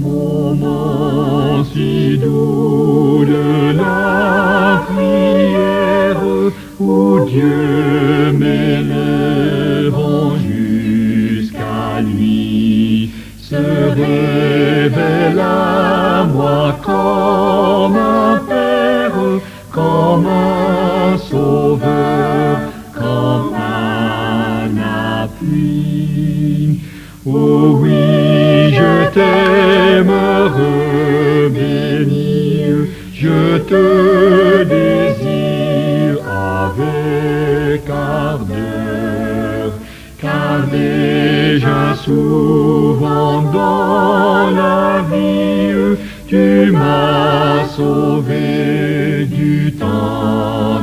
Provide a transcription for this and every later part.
Moment si doux de la prière, où Dieu m'élevant jusqu'à lui, se révèle à moi comme un Père, comme un Sauveur, comme un appui. Oh oui, je t'aimerai bénir, je te désire avec ardeur, car déjà souvent dans la vie, tu m'as sauvé du tentateur.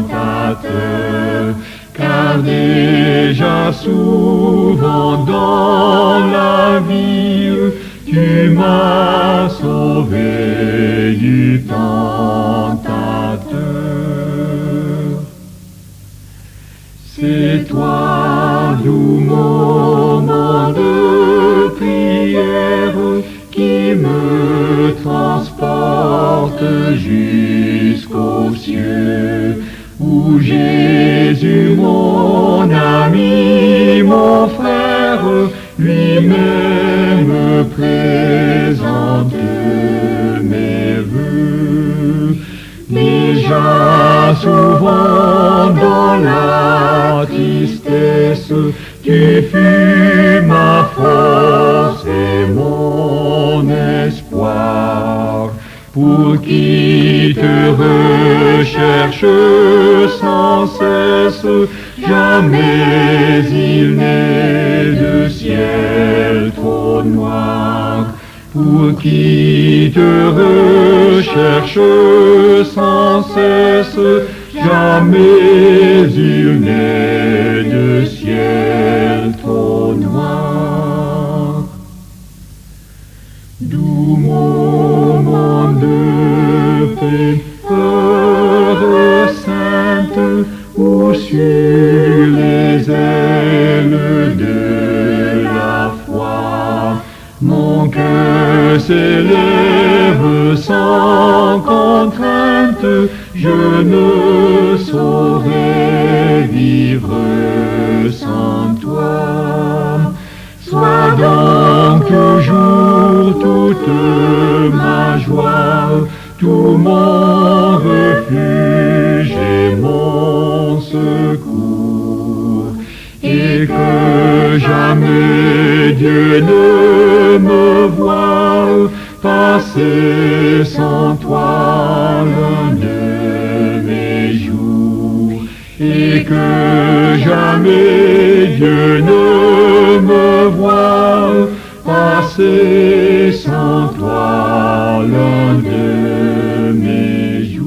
Car déjà souvent dans la vie, tu m'as sauvé du tentateur. C'est toi, doux moment de prière, qui me transporte jusqu'aux cieux, où Jésus, mon ami, mon frère, lui-même présente mes vœux. Déjà souvent dans la tristesse, tu fus ma force et mon espoir. Pour qui te recherche sans cesse, jamais il n'est de ciel trop noir. Pour qui te recherche sans cesse, jamais il n'est de ciel trop noir. Doux moment de paix, heure sainte, où sur les ailes de la foi, mon cœur s'élève sans contrainte, je ne saurais vivre sans toi. Sois donc toujours toute ma joie, tout mon refuge et mon secours, et que jamais Dieu ne me voie passer sans toi l'un de mes jours, et que jamais Dieu ne me voie passer sans toi l'un de mes jours.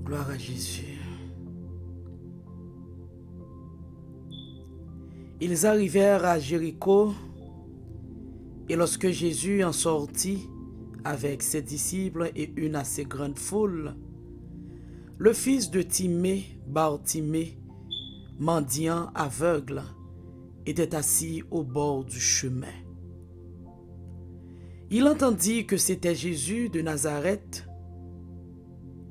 Gloire à Jésus. Ils arrivèrent à Jéricho, et lorsque Jésus en sortit avec ses disciples et une assez grande foule, le fils de Timée, Bartimée, mendiant aveugle, était assis au bord du chemin. Il entendit que c'était Jésus de Nazareth,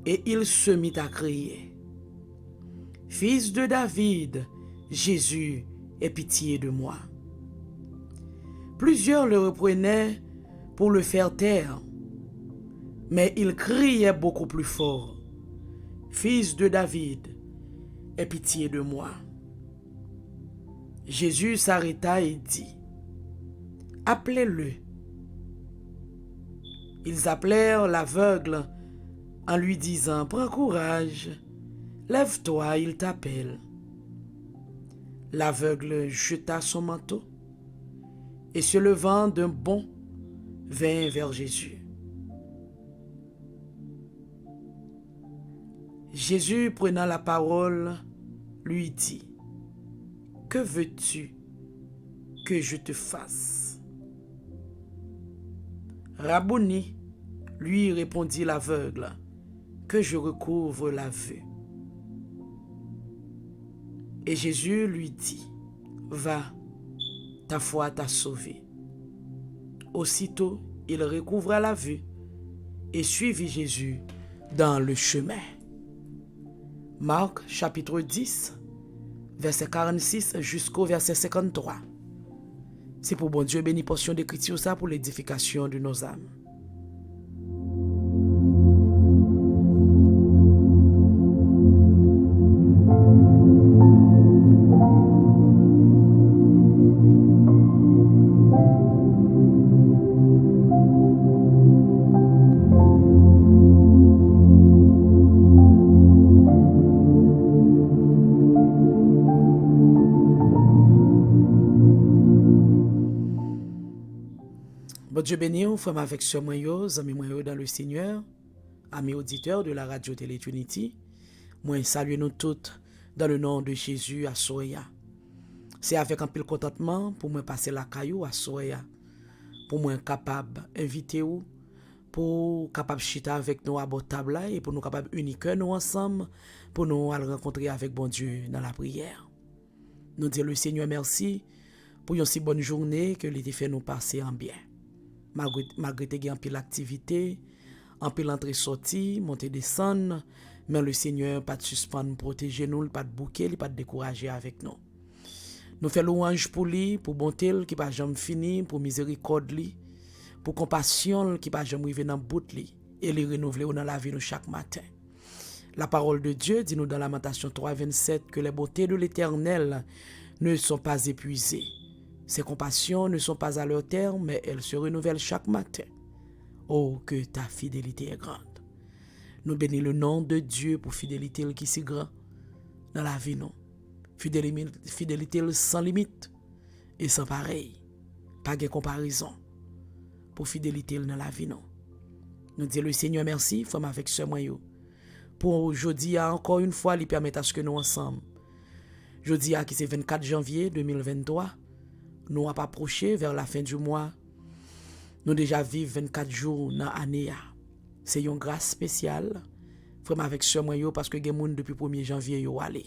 et il se mit à crier: « Fils de David, Jésus, aie pitié de moi. » Plusieurs le reprenaient pour le faire taire, mais il criait beaucoup plus fort. « Fils de David, aie pitié de moi. » Jésus s'arrêta et dit, « Appelez-le. » Ils appelèrent l'aveugle en lui disant, « Prends courage, lève-toi, il t'appelle. » L'aveugle jeta son manteau et se levant d'un bond, vint vers Jésus. Jésus, prenant la parole, lui dit, « Que veux-tu que je te fasse? » « Rabouni, lui répondit l'aveugle, « que je recouvre la vue. » Et Jésus lui dit, « Va, ta foi t'a sauvé. » Aussitôt, il recouvra la vue et suivit Jésus dans le chemin. Marc chapitre 10, verset 46 jusqu'au verset 53. C'est pour bon Dieu béni portion d'écriture ça pour l'édification de nos âmes. Bon Dieu béni, frère avec sœur moyo, amis moyo dans le Seigneur, amis auditeurs de la radio Télé Trinity, moi salue nous toutes dans le nom de Jésus à Soya. C'est avec un pile contentement pour moi passer la caillou à Soya, pour moi capable inviter vous, pour capable chita avec nous à bord table et pour nous capable uniquer nous ensemble, pour nous aller rencontrer avec bon Dieu dans la prière. Nous disons le Seigneur merci pour une si bonne journée que l'été fait nous passer en bien. Malgré qu'il y a un peu d'activité, un peu l'entrée-sortie, monter-descendre, mais le Seigneur pas de suspendre, protéger nous, pas de bouquer, pas de décourager avec nous. Nous faisons louange pour lui, pour bonté qui pas jamais fini, pour miséricorde lui, pour compassion qui pas jamais arriver dans bout lui, et les renouveler dans la vie nous chaque matin. La parole de Dieu dit nous dans Lamentation 3:27 que les bontés de l'Éternel ne sont pas épuisées. Ses compassions ne sont pas à leur terme, mais elles se renouvellent chaque matin. Oh, que ta fidélité est grande. Nous bénissons le nom de Dieu pour fidélité qui est si grande dans la vie. Non. Fidélité sans limite et sans pareil. Pas de comparaison pour fidélité dans la vie. Non. Nous disons le Seigneur merci, femme avec ce moyen. Pour aujourd'hui, encore une fois, il permet à ce que nous ensemble. Jeudi, qui c'est 24 janvier 2023. Nous avons approché vers la fin du mois. Nous déjà vivons 24 jours dans l'année. C'est une grâce spéciale. Vraiment avec ce moyen parce que les gens depuis 1er janvier yo allé.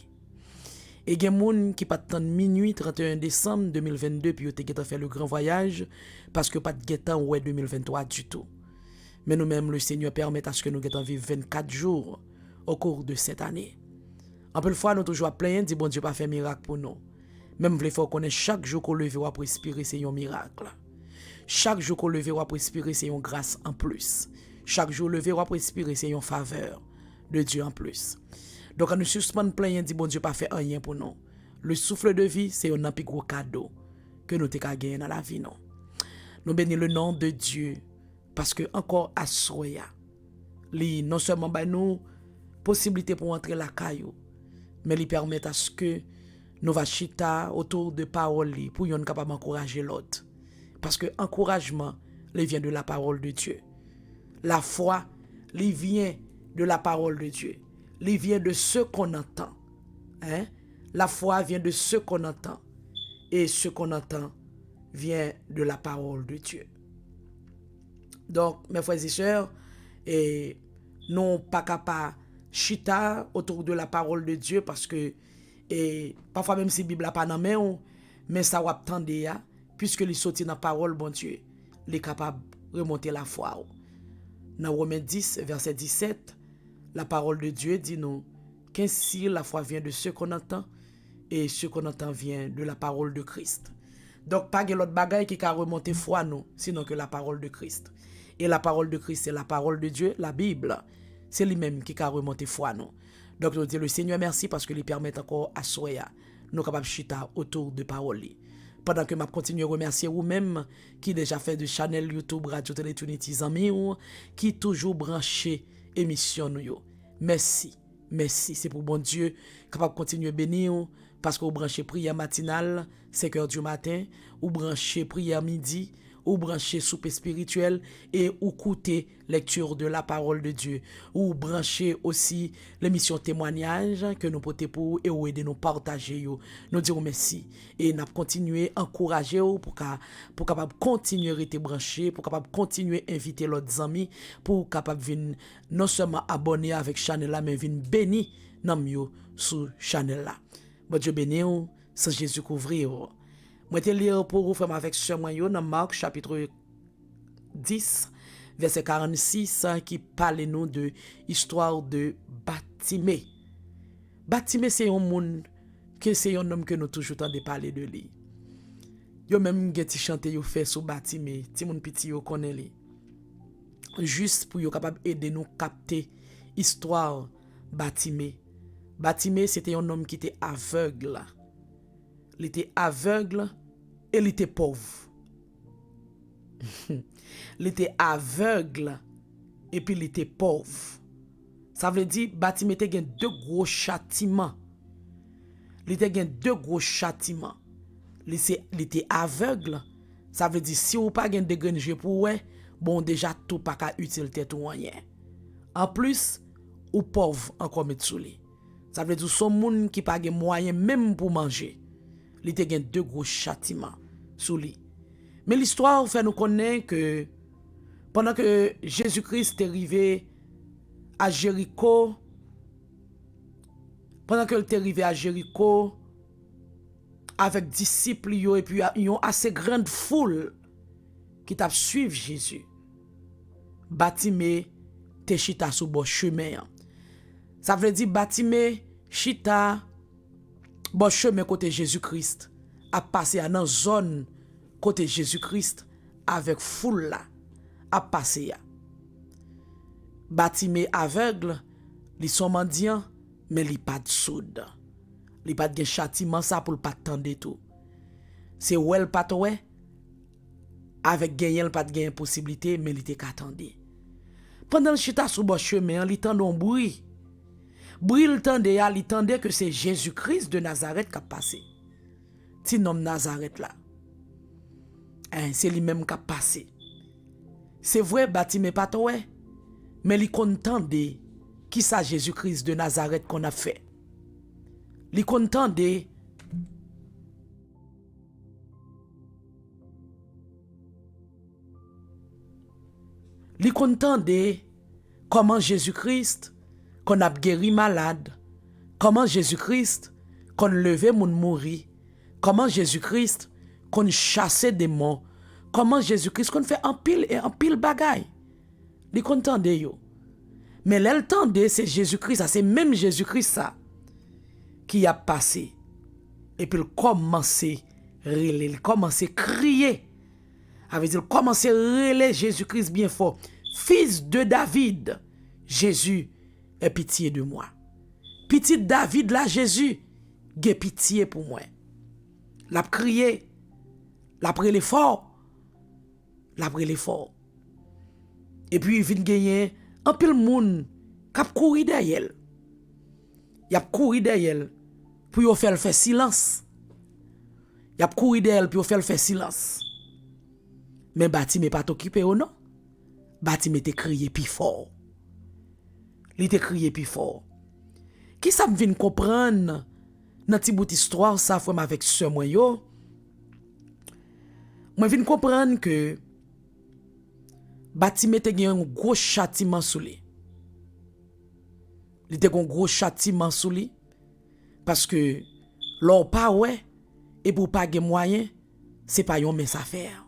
Et les gens qui pas tant minuit 31 décembre 2022 puis ont fait le grand voyage parce que pas de temps ouais 2023 du tout. Mais nous-mêmes le Seigneur permet à ce que nous vivre 24 jours au cours de cette année. En peu de fois nous toujours plein dit bon Dieu pas fait miracle pour nous. Même il faut connaître chaque jour qu'on lever pour respirer, c'est un miracle. Chaque jour qu'on lever pour respirer, c'est une grâce en plus. Chaque jour lever pour respirer, c'est une faveur de Dieu en plus. Donc, quand nous suspendons plein, dit bon Dieu pas fait rien pour nous. Le souffle de vie, c'est un plus gros cadeau que nous avons gagné dans la vie. Nous bénissons le nom de Dieu parce que encore à Soya, non seulement nous possibilité pour entrer la caillou, mais il permet à ce que nous va chita autour de paroles pour yon capable encourager l'autre. Parce que encouragement, il vient de la parole de Dieu. La foi, il vient de la parole de Dieu. Il vient de ce qu'on entend. La foi vient de ce qu'on entend. Et ce qu'on entend vient de la parole de Dieu. Donc, mes frères et sœurs, non pas capable chita autour de la parole de Dieu parce que et parfois même si la Bible n'a pas dans main mais ça va attendre puisque il sorti dans la parole bon Dieu il est capable de remonter la foi. Dans Romains 10 verset 17 la parole de Dieu dit nous qu'ainsi la foi vient de ce qu'on entend, et ce qu'on entend vient de la parole de Christ. Donc, pas de l'autre bagaille qui a remonté foi nous, sinon que la parole de Christ. Et la parole de Christ, c'est la parole de Dieu, la Bible. C'est lui-même qui a remonté foi nous. Donc, nous disons le Seigneur merci parce qu'il permet encore à Soya, nous capables de chita autour de parole. Pendant que je continue à remercier vous-même qui déjà fait de channel YouTube Radio Télé Trinity Zami ou qui toujours branché émission nous. Merci. Merci, c'est pour bon Dieu capable de continuer à bénir parce que vous branchez prière matinale 5h du matin, ou branchez prière midi, ou branchez souper spirituel et ou écoutez lecture de la parole de Dieu, ou branchez aussi l'émission témoignage que nous portons pour et ou aider nous partager yo. Nous disons merci et nous continuer à encourager pour capable continuer à être branché, pour capable continuer à inviter l'autre amis pour capable venir non seulement abonner avec channel là mais venir béni nan yo sur channel là. Bon Dieu béni ou sans Jésus couvrir. Moi te lire pour vous faire avec ce moyen dans Marc chapitre 10 verset 46 qui parle nous de histoire de Bartimée. Bartimée c'est un monde que c'est un homme que nous toujours tendez parler de lui. Yo même geti chanter yo fait sur Bartimée, ti moun petit yo connaît li. Juste pour yo capable aider nous capter histoire Bartimée. Bartimée c'était un homme qui était aveugle. Il était aveugle et il était pauvre. Il était aveugle et puis il était pauvre. Ça veut dire Bartimée était gen deux gros châtiments. Il était gen deux gros châtiments. Il était aveugle. Ça veut dire si ou pas gen de grenje pour ouais, bon déjà tout pas ka utile tête ou rien. En plus, ou pauvre encore met sous li. Ça veut dire son moun qui pas gen moyen même pour manger. Il était gen deux gros châtiments sous lui. Mais l'histoire fait nous connaître que pendant que Jésus-Christ est arrivé à Jéricho, avec disciples et puis une assez grande foule qui t'a suivi Jésus, Bartimée te chita sous bon chemin. Ça veut dire Bartimée chita bon chemin côté Jésus-Christ a passé à dans zone côté Jésus-Christ avec foule là a passé ya. Bartimée aveugle, li son mendiant mais li pas de soude. Li pas de châtiment ça pour pas tendre tout. C'est wel pas ouais avec gagner pas de gain possibilité mais li te qu'attendre. Pendant le chita sous bon chemin, li tande un bruit. Bruit le tande que c'est Jésus-Christ de Nazareth qui a passé. Ti nom Nazareth là. C'est lui-même qui a passé. C'est vrai, Bartimée pas ouais, mais il contendait qui ça Jésus-Christ de Nazareth qu'on a fait. Il contendait comment Jésus-Christ qu'on a guéri malade, comment Jésus-Christ qu'on levé moun mouri, comment Jésus-Christ qu'on chassé démons, comment Jésus-Christ qu'on fait en pile bagaille. Li contende yo. Mais l'entendait c'est Jésus-Christ, c'est même Jésus-Christ ça qui a passé. Et puis il commençait râler, il commençait crier. Avait dit il commençait râler Jésus-Christ bien fort. Fils de David, Jésus, aie pitié de moi. Petit David là, Jésus, aie pitié pour moi. L'a crié, l'a pris l'effort, Et puis il vient gagner un peu le monde qui a couru derrière. Il a couru derrière pour faire silence. Il a couru derrière pour faire silence. Mais Bartimée pas occupé ou non? Bartimée te crié plus fort. Il te crié plus fort. Qui ça me vient comprendre dans petit bout d'histoire ça frère avec ce moi yo? Moi viens comprendre que Bartimée te gen un gros châtiment sous lui. Il te gen un gros châtiment sous lui parce que l'on pas ouais et pour pas gen moyen, c'est pas yon mince affaire.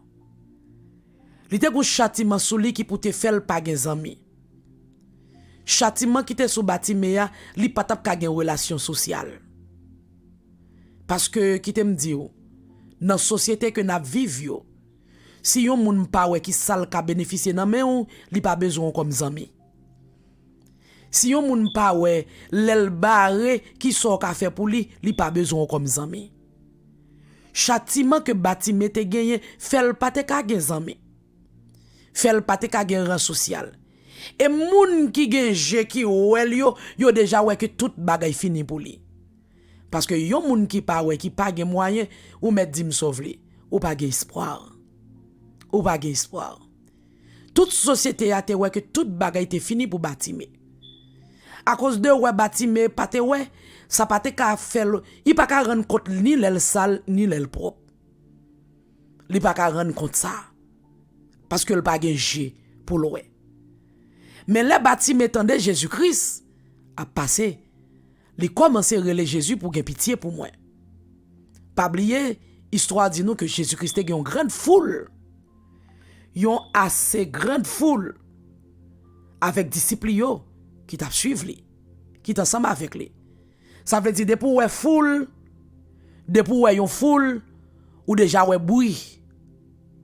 Il te gen un châtiment sous lui qui pour te faire pas gen zami. châtiment qui était sous Bartimée, li pas tap ka gen relation sociale. Parce que qui t'aime dit dans la société que n'a viv yo, si yon moun pa wè ki sal ka bénéficier nan men ou, li pas besoin comme zami. Si yon moun pa wè l'el barre qui sort ka fait pour li pas besoin comme zami. Châtiment que Bartimée te gagné, fait pas te ka gen zami. Fait pas te ka gen rang social. Et moun qui gen je qui ouel yo déjà wè que tout bagay fini pour li. Parce que yon moun qui pa wè qui pa gen moyen ou met dim sauve li, ou pa gen espoir. Ou pa gen espoir. Toute société a te wè que tout bagay te fini pour Bartimée. À cause de wè Bartimée pa te wè, ça pa te ka fel, il pa ka rendre compte ni l'el sale ni l'el propre. Li pa ka rendre compte ça. Parce que le pa gen je pour l'ouè. Mais le Bartimée tande Jésus-Christ a passé. Il commence à relayer Jésus pour gagner pitié pour moi. Pas oublier, histoire dit nous que Jésus-Christ a une grande foule. Une assez grande foule avec disciples qui t'a suivi, qui t'a ensemble avec lui. Ça veut dire depuis ouais foule, depuis ouais une foule ou déjà ouais bruit.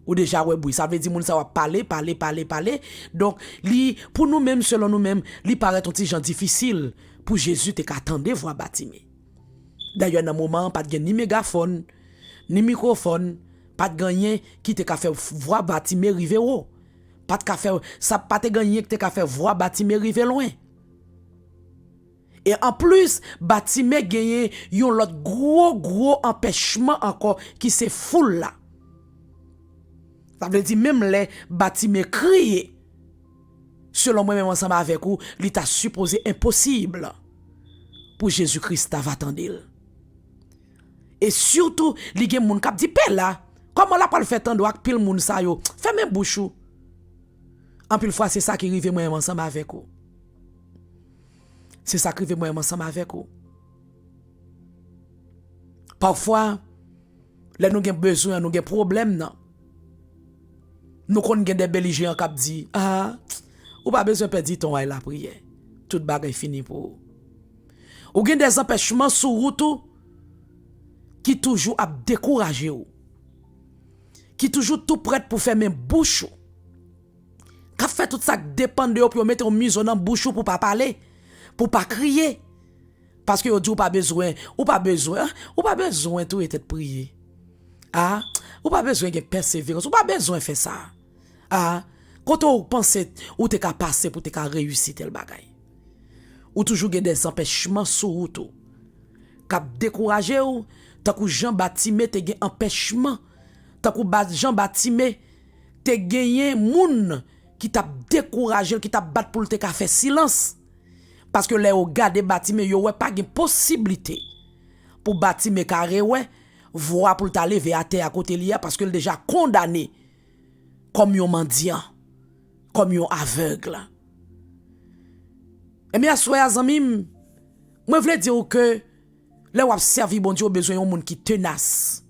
Ou déjà ouais bruit, ça veut dire moun ça va parler. Donc li pour nous-mêmes selon nous-mêmes, li paraît un petit gens difficile pour Jésus te qu'attendre voir Bartimée. D'ailleurs dans moment pas de ni mégaphone, ni microphone, pas de gagner qui te ka faire voir Bartimée river haut. Pas de ka faire ça pas te gagner qui te ka faire voir Bartimée river loin. Et en plus, Bartimée gagné yon l'autre gros empêchement encore qui c'est foule là. Ça veut dire même les Bartimée crier. Selon moi même ensemble avec vous, il t'a supposé impossible pour Jésus-Christ t'attendre. Et surtout, li gen moun k'ap di pè là, comment la pas le fait tant doit pile moun sa yo, fermez bouche. En pile fois c'est ça qui arrive moi ensemble avec vous. C'est ça qui arrive moi ensemble avec vous. Parfois, là nous gen besoin, nous gen problème non. Nous kon gen des belligérants k'ap di, ou pas besoin perdre ton la prière. Tout bagay fini pour. Ou gen des empêchements sur route qui toujours a découragé ou. Qui toujours tout prêt pour faire même bouche. Qu'a fait tout ça dépend de ou pour mettre un museau dans bouche pour pas parler, pour pas crier. Parce que ou pas besoin tout était prier. Ou pas besoin de persévérance, ou pas besoin de faire ça. Quand on pense ou t'es capable passer pour te réussir tel bagay. Ou toujours des empêchements sur route. Cap décourager ou tant que Jean Bartimée te gen empêchement, tant que Jean Bartimée te gagné moun qui t'a découragé, qui t'a battu pour te faire silence. Parce que les regarder Bartimée yo pas de possibilité pour Bartimée carré ouais voir pour ta lever à terre à côté liya parce que déjà condamné comme un mendiant, comme un aveugle. Et bien soyez amis, moi voulais dire que les wap servi bon Dieu besoin yon moun qui tenace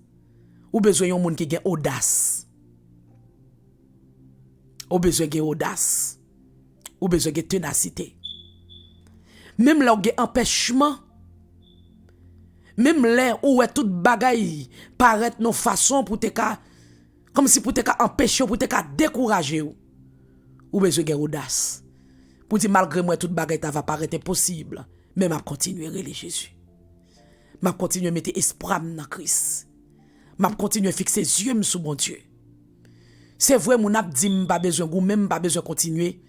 ou besoin yon moun qui gen audace. Ou besoin gen audace. Ou besoin gen ténacité. Même là gen empêchement. Même là où est toute bagaille paraît nos façon pour te ka comme si pour te ka empêcher pour te ka décourager ou besoin gen audace. Pour dire malgré moi toute bagaille ta va paraître impossible, mais m'a continuer relé Jésus. M'a continuer mettre espoir dans Christ. M'a continuer fixer yeux sur mon Dieu. C'est vrai mon ap dit pas besoin ou même pas besoin continuer,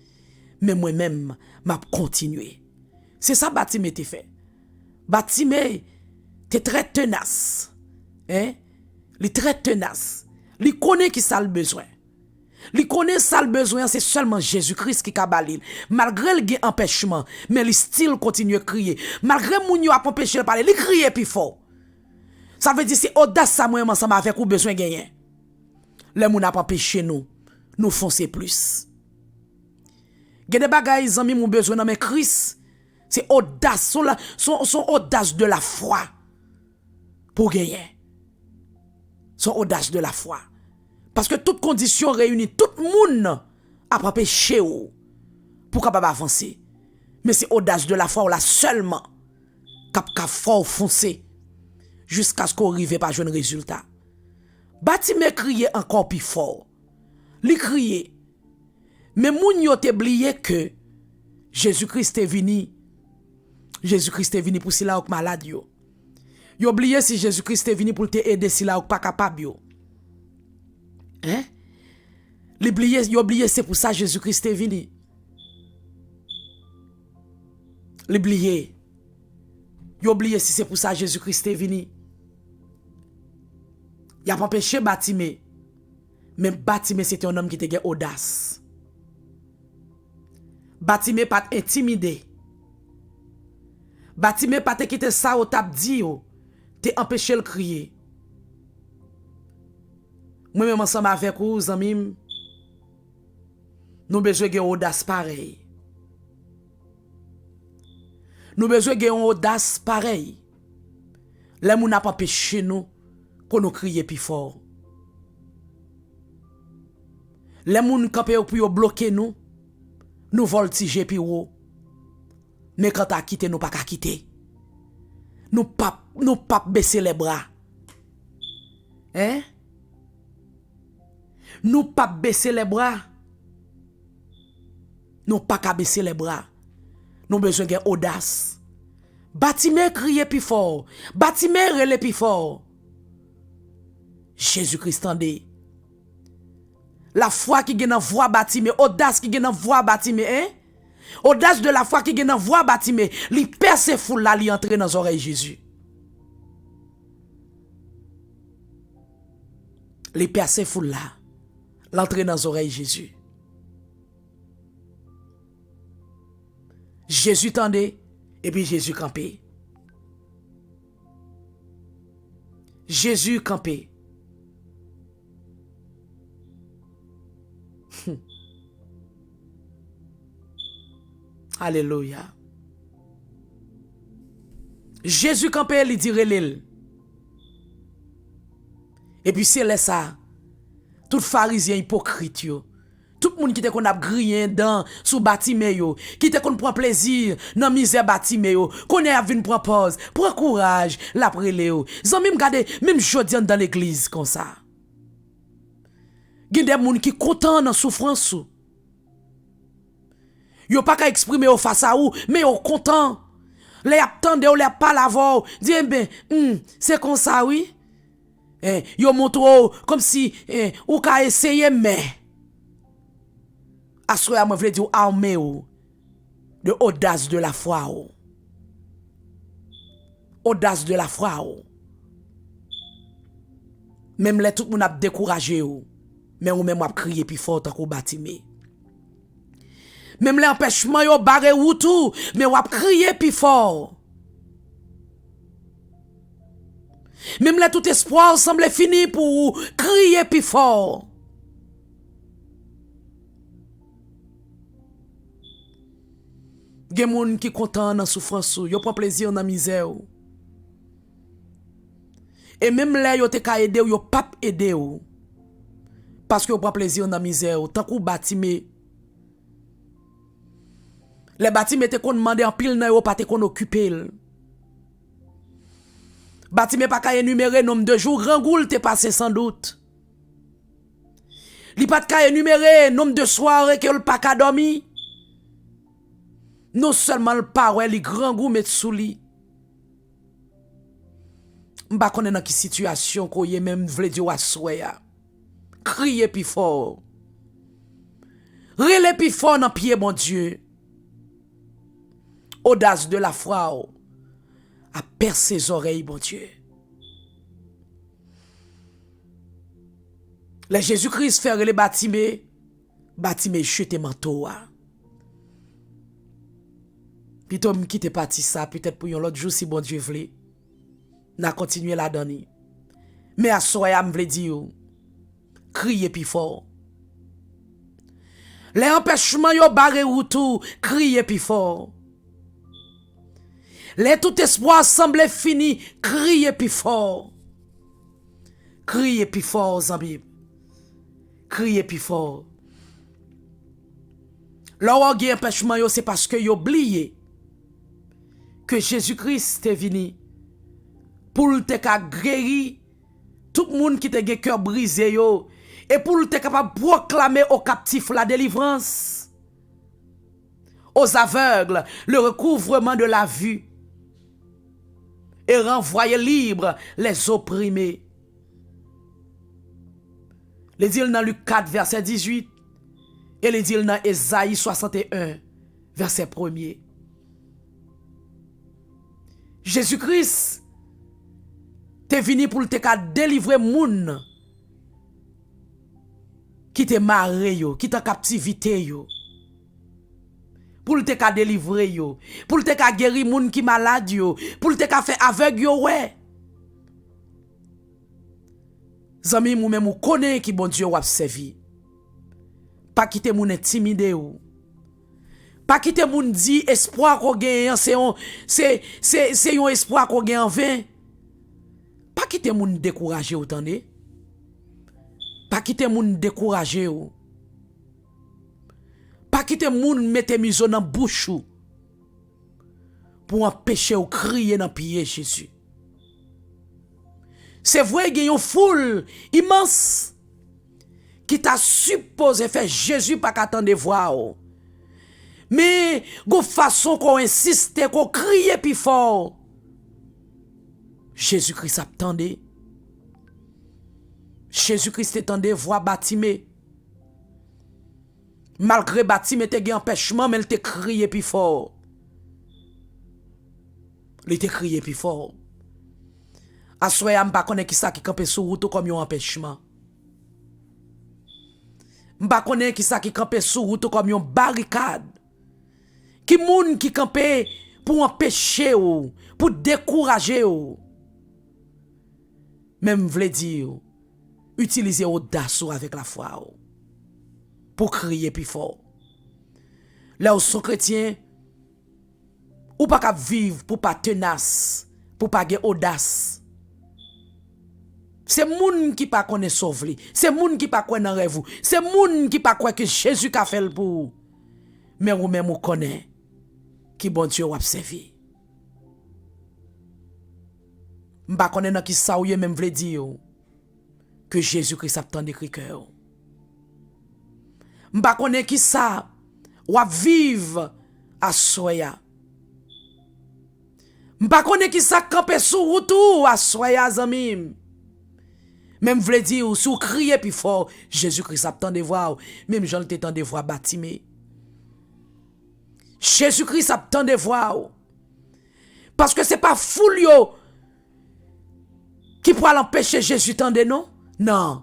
mais moi même m'a continuer. C'est ça Bartimée te fait. Bartimée t'es très tenace. Il très tenace. Il connaît qui ça le besoin. Il connaît ça le besoin, c'est seulement Jésus-Christ qui a balil. Malgré le empêchement, mais il style continue à crier. Malgré moun yo a empêché de parler, il crie plus fort. Ça veut dire c'est audace ça moi ensemble avec ou besoin gagner. Les moun a empêché nous foncer plus. Gen des bagages zami moun besoin dans mais Christ, c'est audace, son audace de la foi pour gagner. Son audace de la foi. Parce que toutes conditions réunies, tout le monde a empêché pour capable avancer. Mais c'est audace de la foi là seulement qu'a fort foncé jusqu'à ce qu'on arrive pas jeune résultat. Bartimée criait encore plus fort. Li criait. Mais moun yo te oublié que Jésus-Christ est venu. Jésus-Christ est venu pour si la ou malade yo. Yo oublié si Jésus-Christ est venu pour te aider si la ou pas capable yo. Hein? Yo oublié c'est pour ça Jésus-Christ est venu. L'oublié. Yo oublié si c'est pour ça Jésus-Christ est venu. Il a pas empêché Bartimée. Mais Bartimée c'était un homme qui était audace. Bartimée pas intimidé. Bartimée pas te quitter ça au tap dit yo, te empêché le crier. Moi même ensemble avec vous amis, nous besoin de audace pareil. Nous besoin de audace pareil. Les moun n'a pas empêché nous pour nous crier plus fort. Les moun campé pour bloquer nous voltiger plus haut. Mais quand t'as quitté, nous pas qu'à quitter. Nous pas baisser les bras. Hein? Nous pas baisser les bras. Nous pas qu'à baisser les bras. Nous besoin de audace. Bartimée crier plus fort. Bartimée relé plus fort. Jésus-Christ tendait. La foi qui gagne dans voix Bartimée, audace qui gagne dans voix Bartimée, hein? Audace de la foi qui gagne dans voix Bartimée, li perce foule là, li entre dans les oreilles Jésus. Li perce foule là, l'entrée dans les oreilles Jésus. Jésus tendait et puis Jésus campait. Jésus campait. Alléluia. Jésus campait, il dirait l'île. Et puis c'est là ça. Tout pharisien hypocrite yo. Tout le monde qui te qu'on a grillé dans sous Bartimée yo, qui te qu'on prend plaisir dans misère Bartimée yo, qu'on est à venir prendre pause, prend courage, la prélé yo. Zami m'gade même jodi dans l'église comme ça. Gen des moun qui content dans souffrance ou. Yo pas qu'à exprimer au face à ou, mais au content. Les attendent ou les pas l'avant, dit ben, c'est comme ça oui. Yo montre comme si ou ka essayer mais assoya moi veut dire armé ou de audace de la foi ou. Audace de la foi ou. Même les tout moun a découragé ou, mais ou même a crier plus fort tant qu'on Bartimée. Même les empêchements yo barré ou tout, mais ou a crier plus fort. Même là tout espoir semble fini pour crier plus fort. Gen moun qui content dans souffrance, yo prend plaisir dans misère. Et même là yo te ka aider yo pas aider ou. Parce que yo prend plaisir dans misère, tant qu'on Bartimée. Les Bartimée te kon demander en pile nan yo pas te kon occuper. Bartimée pas ka énumérer nombre de jours rangoul te passé sans doute. Li pas ka énumérer nombre de soirées que le pas ka dormi. Non seulement le pas ouais li grand goût met sous li. M'pa connait dans qui situation ko yé même vle di wa soya. Crier plus fort. Relé plus fort dans pied mon Dieu. Audace de la foi à percer ses oreilles, mon Dieu. Le Jésus-Christ fait les Bartimée, Bartimée jeté manteau. Puis toi qui t'es parti ça, peut-être pour l'autre jour si bon Dieu voulait. N'a continué la donne. Mais à soya me vle dire, crier plus fort. Les empêchements yo barré ou tout, crier plus fort. Les tout espoir semble fini, criez plus fort. Criez plus fort, Zambib. Criez plus fort. L'orgue empêchement, c'est parce que vous oubliez que Jésus-Christ est venu pour te guérir tout le monde qui te gen cœur brisé yo et pour te capable proclamer aux captifs la délivrance, aux aveugles le recouvrement de la vue et renvoyer libre les opprimés. Les dit dans Luc 4 verset 18 et les dit dans Ésaïe 61 verset 1er. Jésus-Christ t'es venu pour te délivrer moun qui te marre yo, qui t'en captivité yo. Pour te délivrer yo, pour te guérir moun qui malade yo, pour te faire aveugle yo ouais. Zami mou même ou connaît qui bon Dieu ou servi. Pas quitter moun intimidé ou. Pas quitter moun dit espoir qu'on gagne c'est un espoir qu'on gagne en vain. Pas quitter moun décourager autant de. Pas quitter moun décourager ou. Pas quitter moun mettre miso dans bouche ou pour empêcher ou crier dans pied Jésus. C'est vrai qu'il y a une foule immense qui t'a supposé faire Jésus pas qu'attendre voir. Mais de façon qu'on insiste, qu'on crie plus fort. Jésus-Christ attendait. Jésus-Christ attendait voir Bartimée. Malgré Bartimée te gen empêchement, mais il te crié plus fort. Il te crié plus fort. Assoya m'pa connaît qui ça qui campe sur route comme un empêchement. M'pa connaît qui ça qui campe sur route comme une barricade. Qui moun qui campe pour empêcher ou, pour décourager ou. Même vle dire utiliser audace avec la foi ou, pour crier plus fort. Là où son chrétien ou pas cap vivre pour pas tenace, pour pas gen audace. C'est moun qui pas connaît sauver, c'est moun qui pas connaît dans rêve, c'est moun qui pas croit que Jésus a fait le pour. Mais ou même ou connaît qui bon Dieu a servi. M'pa connaît dans qui ça ou même vle dire que Jésus-Christ a tant d'écrit cœur. M'pa connaît qui ça ou vivre à soya. M'pa connaît qui ça camper sous route à soya zamim. Même vle dire ou sous crier plus fort, Jésus-Christ a tant de voir, même Jean t'ai tant de voir Bartimée. Jésus-Christ a tant de voir. Parce que c'est pas foule yo qui pourra l'empêcher Jésus tande non? Non.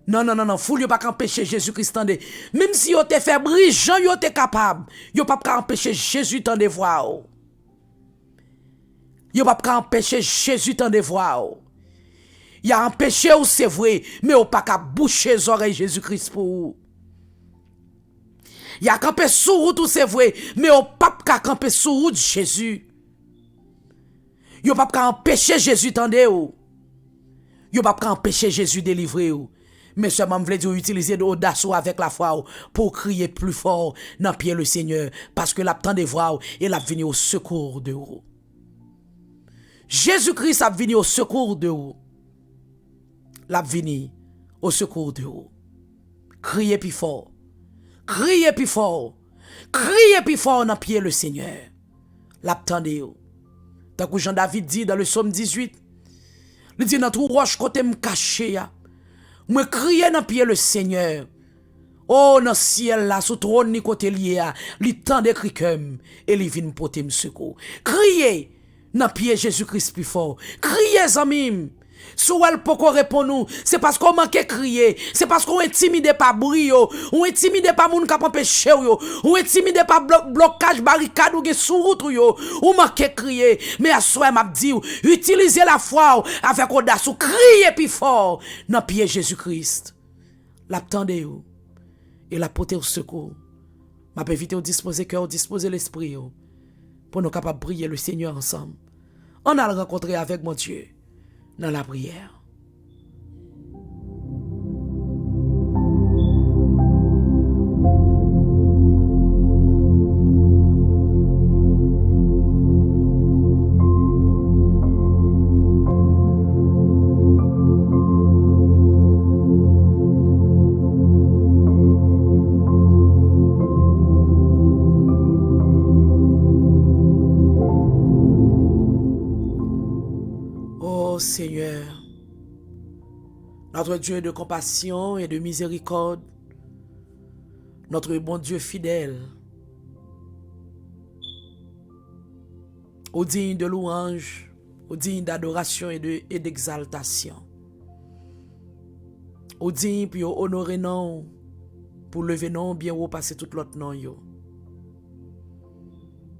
Non, foule yo pas empêcher Jésus-Christ tande. Même si yo te fait brillant, yo te capable, yo pas empêcher Jésus tande voir. Yo pas empêcher Jésus tande voir. Il a empêché ou c'est vrai, mais ou pas qu'à boucher les oreilles Jésus-Christ pour vous. Il a campé sous route ou c'est vrai, mais ou pas qu'à camper sous route Jésus. Yo pas qu'à empêcher Jésus tande ou. Yo pas qu'à empêcher Jésus délivrer ou. Mais seulement vle dire utiliser l'audace avec la foi pour crier plus fort dans pied le Seigneur parce que l'attend de voir et l'a venu au secours de vous. Jésus-Christ a venu au secours de vous. L'a venu au secours de vous. Criez plus fort. Criez plus fort. Criez plus fort dans pied le Seigneur. L'attendez vous. Tant que Jean-David dit dans le psaume 18, il dit dans tout roche côté me caché ya. Moi crier dans pied le Seigneur. Oh dans ciel là sous trône ni côté lié a, li tande cri comme et li vinn porter me secours. Criez dans pied Jésus-Christ plus fort. Criez amis. Sou elle poko répond nous, c'est parce qu'on manque crier, c'est parce qu'on intimidé par bruit yo, on intimidé par moun k'ap empêcher yo, on intimidé par blocage barricade ou gen sous route yo, on manque crier, mais à soi m'a dit utilisez la foi avec audace, crier plus fort dans pied Jésus-Christ. L'attendez yo et la porter au secours. M'a éviter au disposer cœur, disposer l'esprit yo pour nous capable briller le Seigneur ensemble. On a le rencontrer avec mon Dieu dans la prière. Oh Seigneur, notre Dieu de compassion et de miséricorde, notre bon Dieu fidèle, au digne de louange, au digne d'adoration et d'exaltation, au digne pour honorer non, pour lever non, bien haut passer tout l'autre non yo.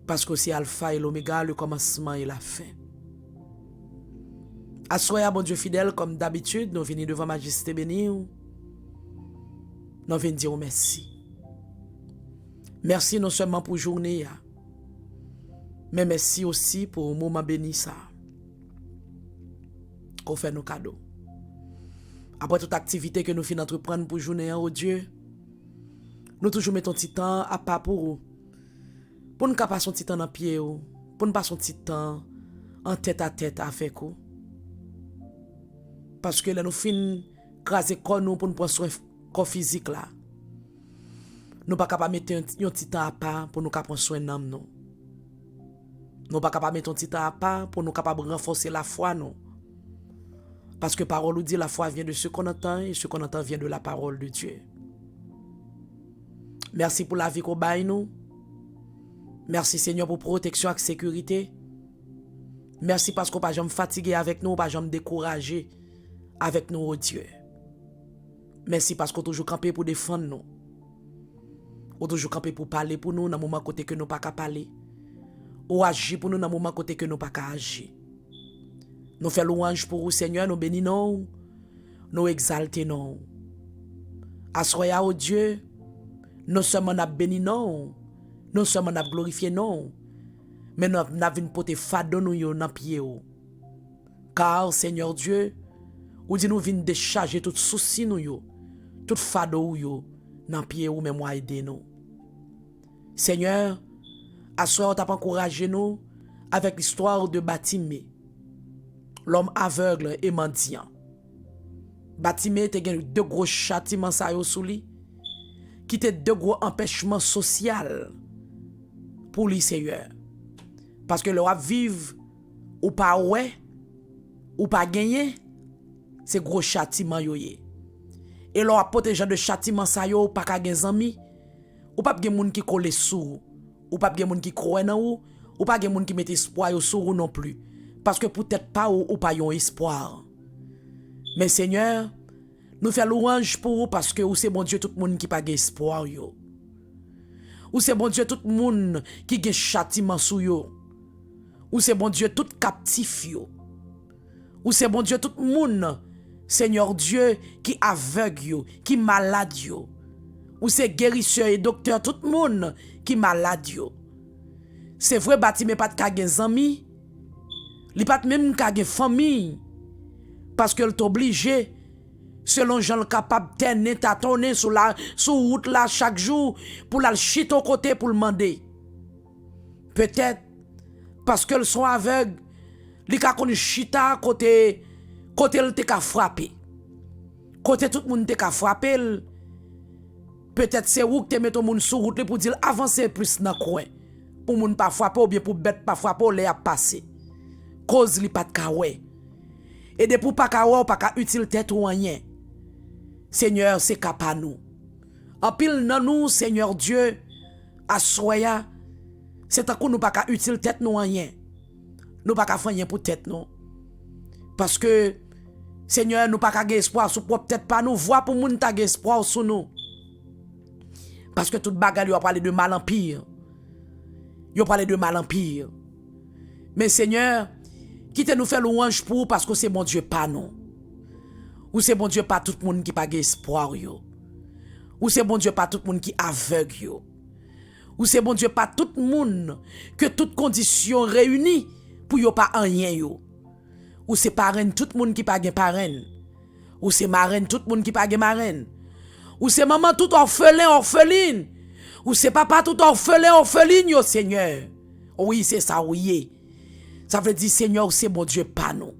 Parce que c'est Alpha et l'Oméga, le commencement et la fin. Assoya, bon Dieu fidèle, comme d'habitude, nous venons devant Majesté bénie. Nous venons dire merci. Merci non seulement pour journée, mais merci aussi pour le moment béni ça. Qu'on fait nos cadeaux. Après toute activité que nous finissons d'entreprendre pour journée, oh Dieu, nous toujours mettons petit temps à pas pour nous. Pour ne pas passer un petit temps dans pied, pour ne pas passer un petit temps en tête à tête avec vous. Parce que là, nous finissons craser corps nous pour nous prendre soin corps physique là. Nous ne sommes pas capables de mettre un petit temps à part pour nous prendre soin de nous. Nous ne sommes pas capables de mettre un petit temps à part pour nous renforcer la foi. Non. Parce que la parole nous dit la foi vient de ce qu'on entend et ce qu'on entend vient de la parole de Dieu. Merci pour la vie qu'on baille nous. Merci Seigneur pour protection et sécurité. Merci parce qu'on ne pas jamais fatigué avec nous, pas jamais découragé avec nous, oh Dieu. Merci parce qu'on toujours campé pour défendre nous. On toujours campé pour parler pour nous dans le moment côté que nous pas qu'à parler. Ou agir pour nous dans le moment côté que nous pas qu'à agir. Nous faisons louange pour vous Seigneur, nous bénissons, nous exaltons. Assoya au Dieu, non seulement nous bénissons, non seulement nous glorifions, non, mais nous avons porté fado nous dans pied. Car Seigneur Dieu, ou dit nous venons décharger tout souci nous, tout fado yo dans pied ou même aider nous. Seigneur, assoya t'a encouragé nous avec l'histoire de Batimé, l'homme aveugle et mendiant. Batimé te gen deux gros châtiments sa yo sou li, qui te deux gros empêchements sociaux pour lui Seigneur. Parce que le wap vive ou pas ouais ou pas gagner, c'est gros châtiment yo ye. Et l'on a protégé de châtiment sa yo pas ka gen zami, ou pas gen moun qui colle sou, ou pas gen moun qui croit nan ou pas gen moun qui met espoir yo sou non plus. Parce que peut-être pas ou pas yon espoir. Mais Seigneur, nous faisons louange pour vous parce que vous c'est bon Dieu tout le monde qui pas espoir yo. Ou c'est bon Dieu tout le monde qui a châtiment sou yo. Ou c'est bon Dieu tout captif yo. Ou c'est bon Dieu tout le monde, Seigneur Dieu, qui aveugle yo, qui malade yo. Ou c'est guérisseur et docteur tout le monde qui malade yo. C'est vrai Batimé pas de kage zami. Li pas même kage famille. Parce qu'elle t'oblige, selon gens capable de tâtonner sur route là chaque jour pour la chiter au côté pour le demander. Peut-être parce qu'elles sont aveugles, li ka konn chita côté elle te ka frapper. Côté tout le monde te ka frapper. Peut-être c'est où que te met ton monde sur route pour dire avancer plus dans coin. Pour moun pas frapper ou bien pour bête pas frapper les a passer. Cause li pas de ka ouais. Et de pour pas ka ouais ou pas ka utile tête ou rien. Seigneur, c'est capa nous. En pile nan nous, Seigneur Dieu, assoya, c'est à coup nous pas ka utile tête nous rien. Nous pas ka faire rien pour tête non. Parce que Seigneur, nous pas ka espoir sur propre tête pas nous voir pour moun ta espoir sur nous. Parce que toute bagarre a parlé de mal en pire. Yo parlé de mal en pire. Mais Seigneur, quitte nous faire louange pour parce que c'est bon Dieu pas non. Ou c'est bon Dieu pas tout le monde qui pas espoir yo. Ou c'est bon Dieu pas tout le monde qui aveugle yo. Ou c'est bon Dieu pas tout le monde que toutes conditions réunies pour yo pas rien yo. Ou c'est parrain tout le monde qui pas parrain. Ou c'est marraine tout le monde qui pas marraine. Ou c'est maman tout orpheline. Ou c'est papa tout orpheline yo Seigneur. Oui, c'est ça oui. Ça veut dire Seigneur, c'est bon Dieu pas non.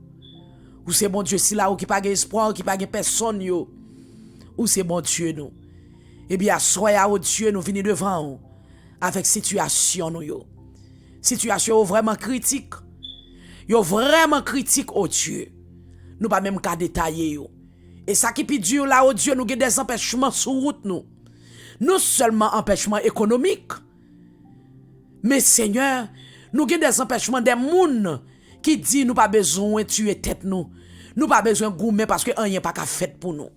Ou c'est bon Dieu si là ou qui pas espoir, qui pas personne yo. Ou c'est bon Dieu nous. Eh bien, soyez au Dieu nous venir devant avec situation nous yo. Situation vraiment critique. Yo vraiment critique au Dieu. nous pas même qu'à détailler yo. Et ça qui peut dur là, oh Dieu, nous avons des empêchements sur route nous. Non seulement empêchements économiques, mais Seigneur, nous avons des empêchements des gens qui disent nous pas besoin de tuer tête nous. Nous pas besoin de goumer parce que rien pas qu'à fait pour nous.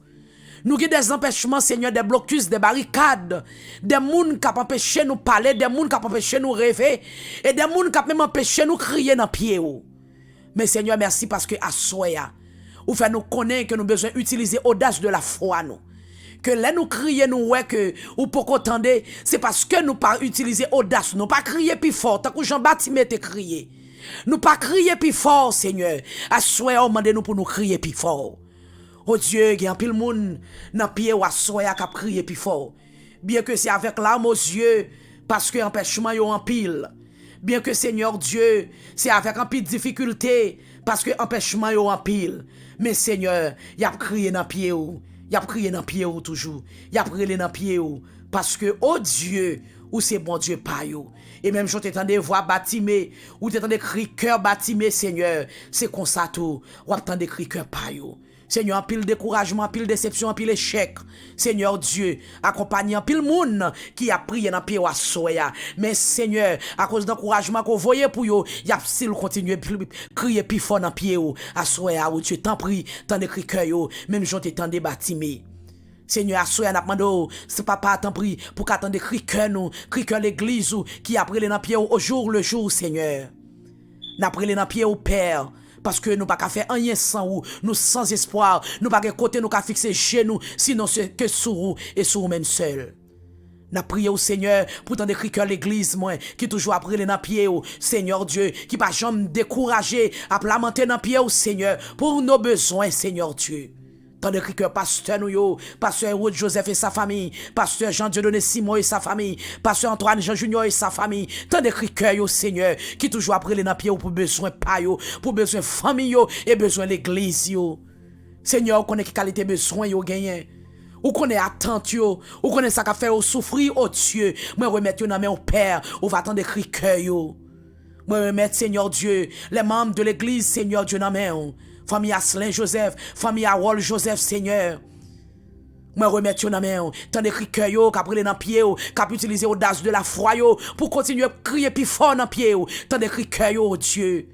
Nous avons des empêchements, Seigneur, des blocus, des barricades, des gens qui empêchent nous parler, des gens qui empêchent nous rêver, et des gens qui même empêchent nous crier dans le pied. Mais Seigneur, merci parce que à soya, ou fait nous connaître que nous avons besoin d'utiliser l'audace de la foi nous. Que là nous crier nous ouais que ou pour qu'entendre, c'est parce que nous pas utiliser l'audace, nous pas crier plus fort, tant que Jean-Baptiste te crié. Nous pas crier plus fort, Seigneur. À soya, demandez nous pour nous crier plus fort. Oh Dieu, il y a un pile monde dans pied ou à soya qui a crié plus fort. Bien que c'est avec larmes aux yeux parce que empêchement yo en pile. Bien que Seigneur Dieu, c'est avec un peu de difficulté parce que empêchement yo en pile. Mais Seigneur, y a crié dans pied ou, y a crié dans pied ou toujours. Y a crié dans pied ou parce que oh Dieu, ou c'est bon Dieu pas yo. Et même quand t'entends des voix bâtimées, ou t'entends des cris cœur bâtimés, Seigneur, c'est comme ça tout, ou t'entends des cris cœur pas yo. Seigneur, en pile découragement, en pile déception, en pile échec. Seigneur Dieu, accompagne en pile monde qui a prié dans pied à soya. Mais Seigneur, à cause d'encouragement qu'on voyait pour yo, y a s'il continue crier plus fort dans pied à soya ou Dieu t'en prie, t'en écrit cœur yo, même j'en t'ai tant bâtimé. Seigneur, à soya n'a demandé, c'est papa t'en prie pour qu'attendre cri cœur nous, cri cœur l'église qui a prié dans pied au jour le jour, Seigneur. N'a prié dans pied au Père. Parce que nous pas qu'à faire rien sans ou, nous sans espoir, nous pas qu'à côté nous qu'à fixer chez nous, sinon c'est que sur vous et sur vous-même seul. N'a prié au Seigneur pour t'en décrire que l'église, moi, qui toujours après les pieds au Seigneur Dieu, qui pas jamais découragé à lamenter dans pied au Seigneur pour nos besoins, Seigneur Dieu. Tant de que pasteur nous yo, pasteur Ruth Joseph et sa famille, pasteur Jean-Dieudonné Simon et sa famille, pasteur Antoine Jean Junior et sa famille, tant de que yo Seigneur, qui toujours après les pieds pour besoin pa yo, pour besoin famille yo et besoin l'église yo. Seigneur, connaît qui qualité besoin yo gagné. Ou connaît attente yo, ou connaît ça qu'a fait au souffrir au Dieu. Moi remettre yo dans main au Père, ou va attendre cri yo. Moi remettre Seigneur Dieu, les membres de l'église Seigneur Dieu dans main. Famille Aslin Joseph, famille Awol Joseph, Seigneur. Moi remettre dans main, tant de cri yo, qu'a pris dans pied, qu'a utiliser l'audace de la foi yo, pour continuer à crier plus fort dans pied, tant de cri yo, Dieu.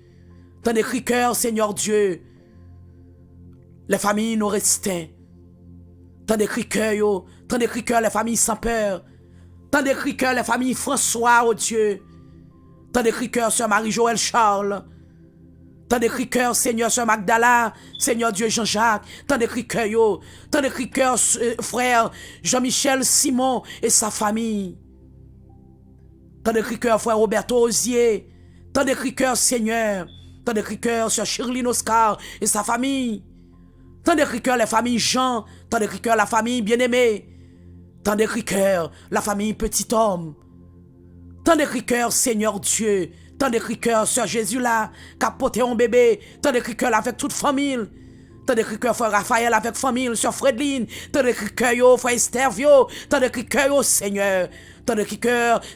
Tant de cri Seigneur Dieu. Les familles nous restent. Tant de cri yo, tant de cri les familles sans peur. Tant de cri les familles François, oh Dieu. Tant de cri Sœur Marie-Joël Charles. Tant de cri Seigneur Sœur Magdala, Seigneur Dieu Jean-Jacques, tant de cri yo, tant de cri frère Jean-Michel Simon et sa famille. Tant de cri frère Roberto Osier, tant de cri Seigneur, tant de cri Sœur Shirley Oscar et sa famille. Tant de cri les familles Jean, tant de cri la famille bien-aimée, tant de cri la famille Petit Homme. Tant de cri Seigneur Dieu, tant de cri Sœur Jésus là, qui a porté un bébé, tant de cri avec toute famille, tant de cri frère Raphaël avec famille, Sœur Fredline, tant de cri frère Estervio, tant de cri Seigneur, tant de cri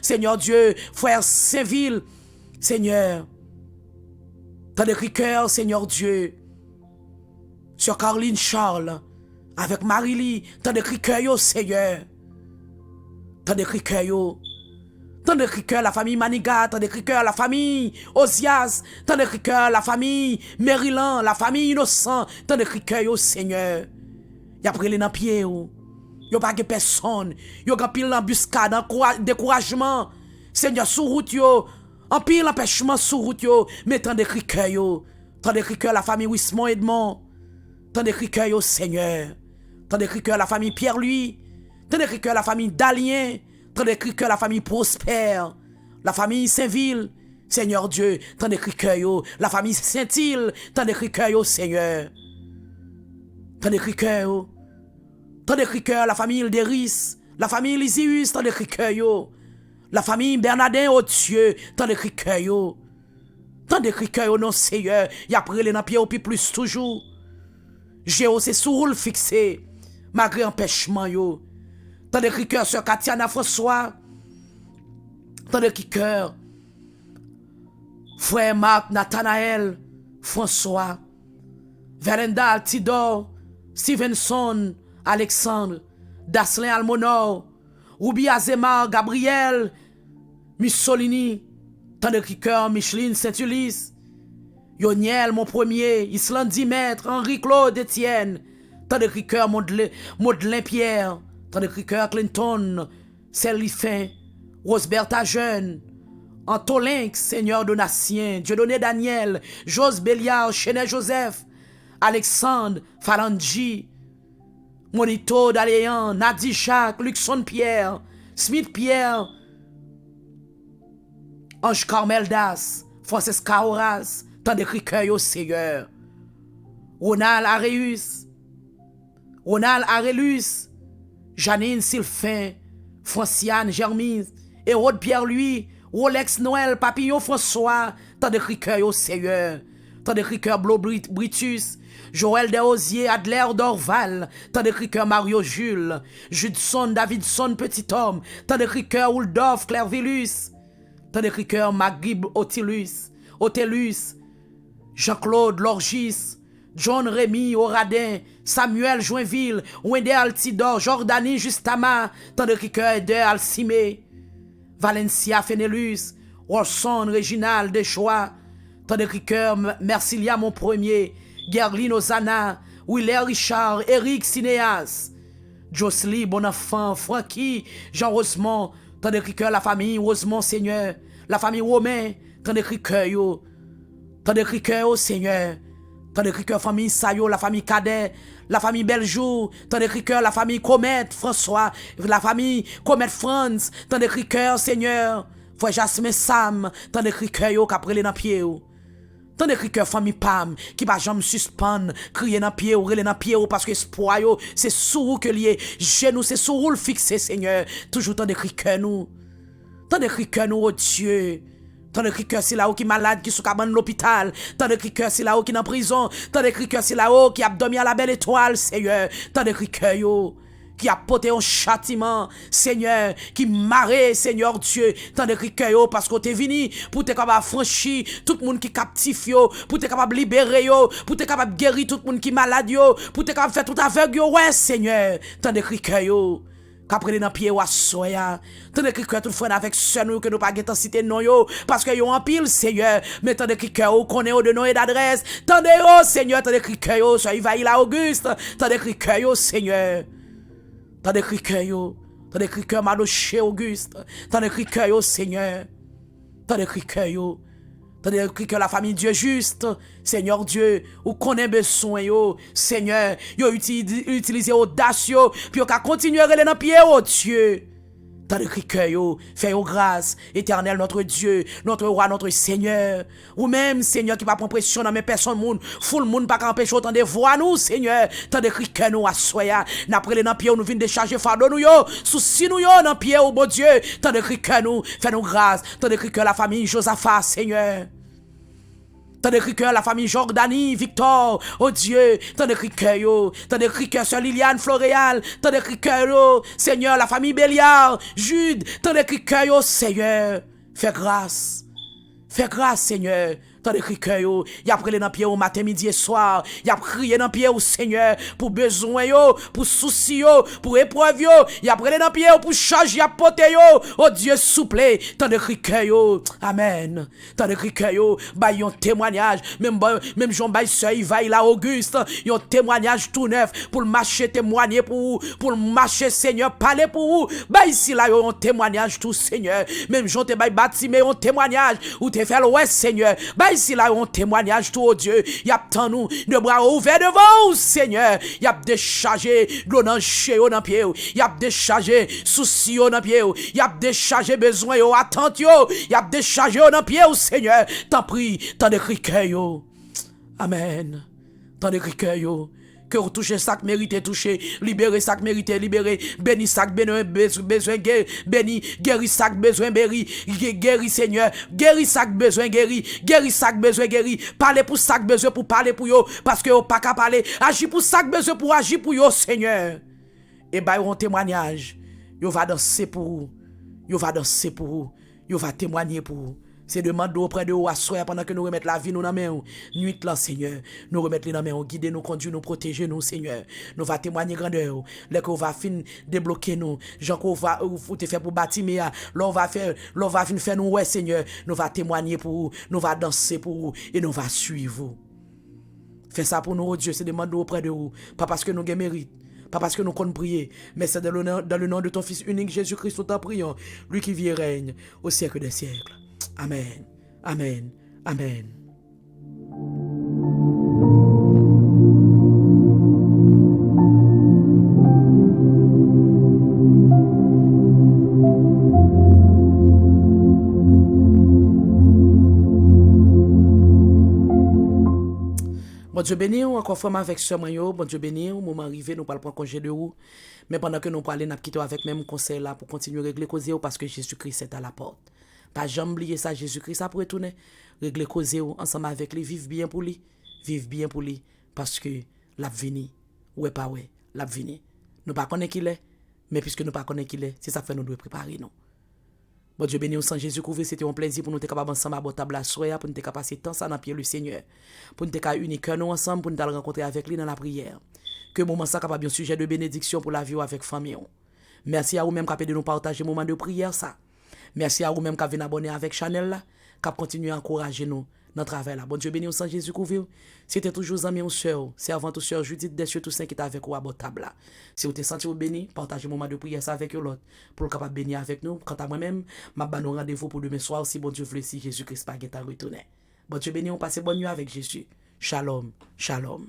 Seigneur Dieu, frère Saint-Ville, Seigneur, tant de cri Seigneur Dieu, Sœur Caroline Charles, avec Marie-Lie, tant de cri Seigneur, tant de cri tant de cri la famille Manigat, tant de cri la famille Osias, tant de cri la famille Maryland, la famille Innocent, tant de cri Seigneur. Y a pris les pieds ou. Y a pas de personne. Y a pile l'embuscade, découragement. Seigneur sous route yo, en pile empêchement sous route yo, mais tant de cri yo. Tant de cri la famille Wismont Edmond. Tant de cri Seigneur. Tant de cri la famille Pierre-Louis. Tant de cri la famille Dalien. Tant de cri la famille Prospère, la famille Saint-Ville, Seigneur Dieu, tant de cri la famille Saint-Île, tant de cri Seigneur. Tant de cri tant de cri la famille Deris, la famille Lysius, tant de cri la famille Bernardin, oh Dieu, tant de cri tant de cri non Seigneur, y a pris les pieds au plus toujours. J'ai aussi sous le fixé, malgré empêchement yo. Tant de cri Sœur Katiana François. Tant de cri frère Marc Nathanaël François. Velendal, Tidor, Stevenson, Alexandre, Daslin Almonor, Ruby Azemar, Gabriel, Mussolini, tant de cœur, Micheline Saint-Ulysse, Yoniel, mon premier, Island Dimaître, Henri-Claude Etienne, tant de cœur, Madeleine Pierre, tant de cœur, Clinton, Célifin, Roseberta Jeune, Antolinx, Seigneur Donatien, Dieudonné Daniel, Jos Béliard, Chenet Joseph, Alexandre, Falangi, Monito Daléan, Nadi Jacques, Luxon Pierre, Smith Pierre, Ange Carmel Das, Francesca Horace, tant de cœur au Seigneur. Ronald Areus, Ronald Arelus, Janine Sylphin, Franciane Germise, Hérode Pierre-Louis, Rolex Noël, Papillon François, tant de cœur au Seigneur. Tant de cœur Blo Britus, Joël Desosiers, Adler Dorval, tant de cœur Mario Jules, Judson Davidson Petit Homme, tant de cœur Uldorf Clairvillus, tant de cœur Magib Otellus, Jean-Claude Lorgis, John Rémy Oradin, Samuel Joinville, Wendell Altidor, Jordanie Justama, tant de cœur Eder Alcimé, Valencia Fenelus, Orson Réginal Deschois, tant de cœur Mercilia mon premier, Gerline Ozana, Willer Richard, Eric Cinéas, Jocely Bonenfant, Francky, Jean Rosemont, tant de cœur la famille Rosemont Seigneur, la famille Romain, tant de cœur Seigneur, tant de cœur famille Sayo, la famille Cadet, la famille Beljour, tant de cœur la famille Comet François, la famille Comet France, tant de cœur Seigneur, frère Jasmin Sam, tant de cœur qui après les dans pied. Tant de cœur famille Pam qui va jamais suspendre, crier dans pied ou relé dans pied parce que espoir c'est sous que lié, genou c'est sous le fixé Seigneur, toujours tant de cœur nous. Tant de cœur nous oh Dieu. Tant de cœur c'est là-haut qui malade qui sous cabane l'hôpital, tant de cœur c'est là-haut qui dans prison, tant de cœur c'est là-haut qui a dormi à la belle étoile Seigneur, tant de cœur qui a porté un châtiment, Seigneur, qui marre, Seigneur Dieu, tant de cœur parce qu'on t'est venu pour te capable franchir tout le monde qui captif yo, pour te capable libérer yo, pour te capable guérir tout le monde qui malade yo, pour te capable faire tout aveugle yo, ouais Seigneur, tant de cœur qu'après dans pied ou à soya, tant de cœur tout frère avec ceux nous que nous pas guetter citer non yo, parce que yo en pile Seigneur, mais tant de cœur connaît de nom et d'adresse, tant de yo Seigneur, tant de cœur soit il va il Auguste, tant de cœur Seigneur. T'as des cœur, t'as des cœur Madoché Auguste, t'as des cœur Seigneur, t'as des cœur, t'as des cœur la famille Dieu juste, Seigneur Dieu, ou connaît besoin yo, Seigneur, yo utilisé audacieux, puis yo ka continuer à aller dans pied oh Dieu. T'as de cœur, fais grâce, éternel notre Dieu, notre roi, notre Seigneur. Ou même, Seigneur, qui va prendre pression dans mes personnes, monde, full monde, pas qu'empêcher autant de voix nous, Seigneur. T'as de cœur, nous, à soya. N'après les dans pied, nous venons décharger fardeau, nous, yo. Souci, nous, yo, dans pied, oh, bon Dieu. T'as de cœur, nous, fais nous grâce. T'as de cœur, la famille Josaphat, Seigneur. T'as de cœur la famille Jordanie, Victor, oh Dieu, t'as de cœur, t'as de cœur sur Liliane Floréal, t'as de cœur, Seigneur, la famille Béliard, Jude, t'as de cœur, Seigneur, fais grâce, Seigneur. T'as de cœur, y a pris dans pied au matin, midi et soir. Y a crié dans pied au Seigneur pour besoin yo, pour souci yo, pour épreuve yo. Y a pris dans pied pour charge, y a poté yo. Oh Dieu souple, t'as de cœur, amen. T'as de cœur, bah yon témoignage. Même Jean Bay Sœur Yvaï la Auguste, yon témoignage tout neuf pour le marcher témoigner pour le marcher Seigneur parler pour vous. Bah ici là yon témoignage tout Seigneur. Même Jean te bay bâtiment yon témoignage ou te fait ouais Seigneur. Ici là on témoignage tout au Dieu, y a tant nous de bras ouverts devant vous Seigneur, y a déchargé l'eau dans chez dans pied, y a déchargé souci dans pied, y a déchargé besoin yo, attente yo, y a déchargé dans pied Seigneur, t'en prie, t'en écrit cœur amen, t'en écrit cœur que vous touchez ça que mérite toucher, libérer ça que mérite libérer, béni ça que besoin béni, guéri ça que besoin guéri Seigneur, guéri ça que besoin guéri ça que besoin guéri, parler pour ça que besoin pour parler pour yo, parce que yo pas qu'à parler, agir pour ça que besoin pour agir pour yo Seigneur. Et bah yon témoignage, yo va danser pour vous, yo va danser pour vous, yo va témoigner pour vous. C'est demander auprès de vous à soir pendant que nous remettons la vie nous dans main. Nuit là, Seigneur. Nous remettons les dans main. Guider nous, conduire nous, protéger nous, Seigneur. Nous va témoigner grandeur. Là qu'on va fin débloquer nous. Jean qu'on va te faire pour bâtir, mais là on va fin faire nous, ouais, Seigneur. Nous va témoigner pour vous. Nous va danser pour vous. Et nous va suivre vous. Fais ça pour nous, oh Dieu. C'est demander auprès de vous. Pas parce que nous avons mérite. Pas parce que nous comptons prier, mais c'est dans le nom de ton Fils unique Jésus-Christ, nous t'en prions, lui qui vit et règne au siècle des siècles. Amen. Amen. Amen. Bon Dieu béni, encore fois avec ce moyen, bon Dieu béni, au moment arrivé, nous parlons prendre congé de vous. Mais pendant que nous parlons, nous quittons avec même conseil là pour continuer à régler causer parce que Jésus-Christ est à la porte. Pas jamais oublier ça, Jésus-Christ après retourner, régler causer ensemble avec lui, vivre bien pour lui, parce que l'a vini, ouais pas ouais, l'a vini. Nous pas connaît qu'il est, mais puisque nous pas connaît qu'il est, c'est ça fait nous devons préparer nous. Bon Dieu béni, au sang Jésus couvert, c'était un plaisir pour nous être capables ensemble à table la soirée, pour nous être capables de passer temps ça dans pied le Seigneur, pour nous être unis cœur nous ensemble, pour nous aller rencontrer avec lui dans la prière. Que moment ça capable un sujet de bénédiction pour la vie avec famille. Merci à vous même qui de nous partager moment de prière ça. Merci à vous même qui venez abonner avec Chanel là, qui continue à encourager nous dans le travail là. Bon Dieu béni, au sang Jésus couvert. C'était toujours ami ou sœur, servante ou sœur Judith Dessieux Toussaint qui est avec vous à votre table là. Si vous te sentez béni, partagez moment de prière ça avec l'autre pour le capable bénir avec nous. Quant à moi-même, m'a donné rendez-vous pour demain soir si bon Dieu veut, si Jésus-Christ pas retourner. Bon Dieu béni, on passe bonne nuit avec Jésus. Shalom, shalom.